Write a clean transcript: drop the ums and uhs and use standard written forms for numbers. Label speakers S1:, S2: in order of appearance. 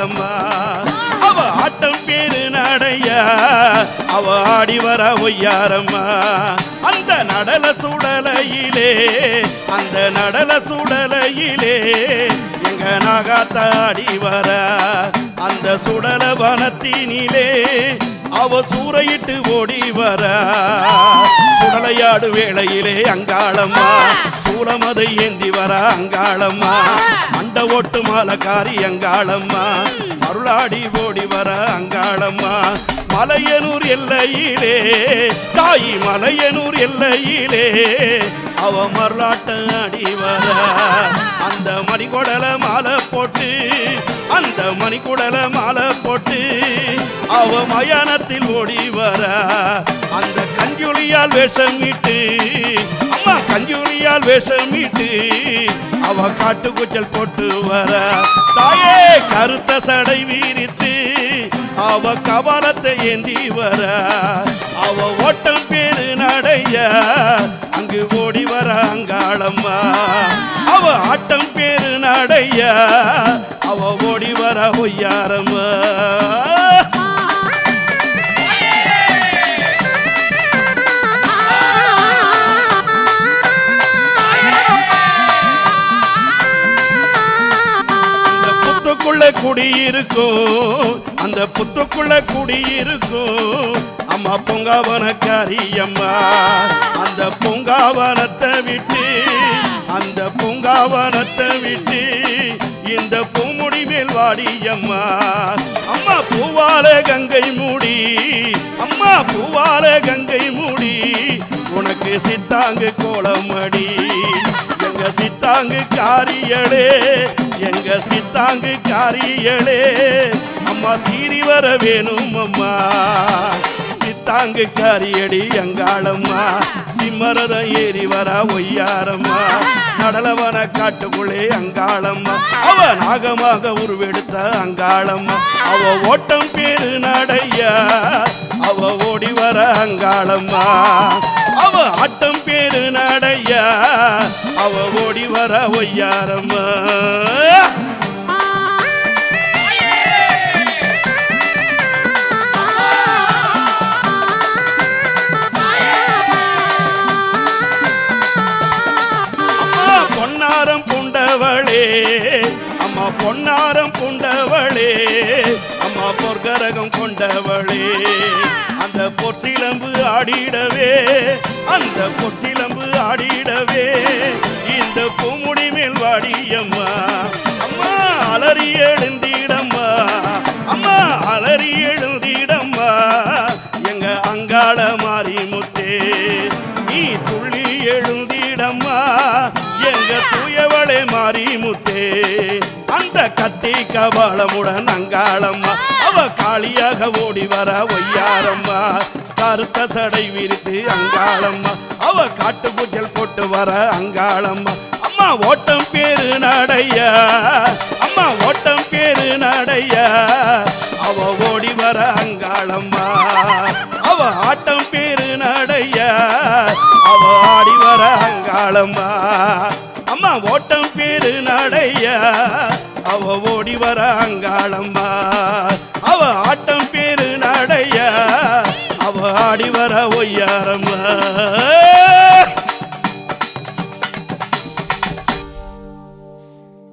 S1: அங்காளம்மா அவ ஆட்டம் பேரு நடையா அவ ஆடி வர ஒய்யாரம்மா அந்த நடல சுடலையிலே அந்த நடல சுடலையிலே எங்க நாகாத்தாடி வர அந்த சுடல வனத்தினிலே அவ சூறையிட்டு ஓடி வர சுடலையாடு வேளையிலே அங்காளம்மா சூளமதை ஏந்தி வர அங்காளம்மா அண்ட ஓட்டு மாலக்காரி அங்காளம்மா அருளாடி ஓடி வர அங்காளம்மா மலையனூர் எல்லையிலே தாய் மலையனூர் எல்லையிலே அவ மருளாட்டம் ஆடி வர அந்த மணிக்குடல மாலை போட்டு அந்த மணிக்குடல மாலை போட்டு அவ மயானத்தில் ஓடி வர அந்த கஞ்சுளியால் வேஷமிட்டு அம்மா கஞ்சுளியால் வேஷமிட்டு அவ காட்டு குச்சல் போட்டு வர தாயே கருத்த சடை வீரித்து அவ கபாலத்தை ஏந்தி வர அவ ஓட்டம் பேரு நடைய அங்கு ஓடி வர அங்காளம்மா அவ ஆட்டம் பேரு நடைய அவ ஓடி வர ஒய்யாரம்மா குடியிருக்கும் அந்த புத்துக்குள்ள குடியிருக்கும் அம்மா பொங்காவனக்காரி அம்மா அந்த பொங்காவனத்தை விட்டு அந்த பொங்காவனத்தை விட்டு இந்த பூமுடி மேல் வாடி அம்மா அம்மா பூவால கங்கை மூடி அம்மா பூவால கங்கை மூடி உனக்கு சித்தாங்கு கோலமடி எங்க சித்தாங்கு காரியளே எங்க சித்தாங்கு காரியளே அம்மா சீறி வர வேணும் அம்மா சித்தாங்கு காரியடி அங்காளம்மா சிம்மரதம் ஏறி வர ஒய்யாரம்மா நடலவன காட்டுக்குள்ளே அங்காளம்மா அவ நாகமாக உருவெடுத்த அங்காளம்மா அவ ஓட்டம் பேரு நடையா அவ ஓடி வர அங்காளம்மா அவ ஆட்டம் பேரு நடையா அவ ஓடி வர ஒய்யாரம்மா பொன்னாரம் பூண்டவளே அம்மா பொன்னாரம் பூண்டவளே அம்மா பொற்கரகம் கொண்டவளே அந்த பொற்சிலம்பு ஆடிடவே அந்த பொற்சிலம்பு ஆடிடவே இந்த பூமுடி மேல் வாடியம்மா அம்மா அலறி எழுந்திடம்மா அம்மா அலறி எழுந்திடம்மா எங்க அங்காள மாறி முத்தே நீ துள்ளி எழுந்திடம்மா எங்க தூயவளே மாறி முத்தே அந்த கத்தி கபாலமுடன் அங்காளம்மா அவ காளியாக ஓடி வர ஒய்யாரம்மா கருத்த சடை விரித்து அங்காளம்மா அவ காட்டு பூச்சல் போட்டு வர அங்காளம்மா அம்மா ஓட்டம் பேரு நடையா அம்மா ஓட்டம் பேரு நடையா அவ ஓடி வர அங்காளம்மா அவ ஆட்டம் பேரு நடையா அவ ஆடி வர அங்காளம்மா அம்மா ஓட்டம் பேரு நடையா அவ ஓடி வர அங்காளம்மா அவ ஆட்டம் பேரு நடையா அவ ஆடி வர ஒய்யாரம்மா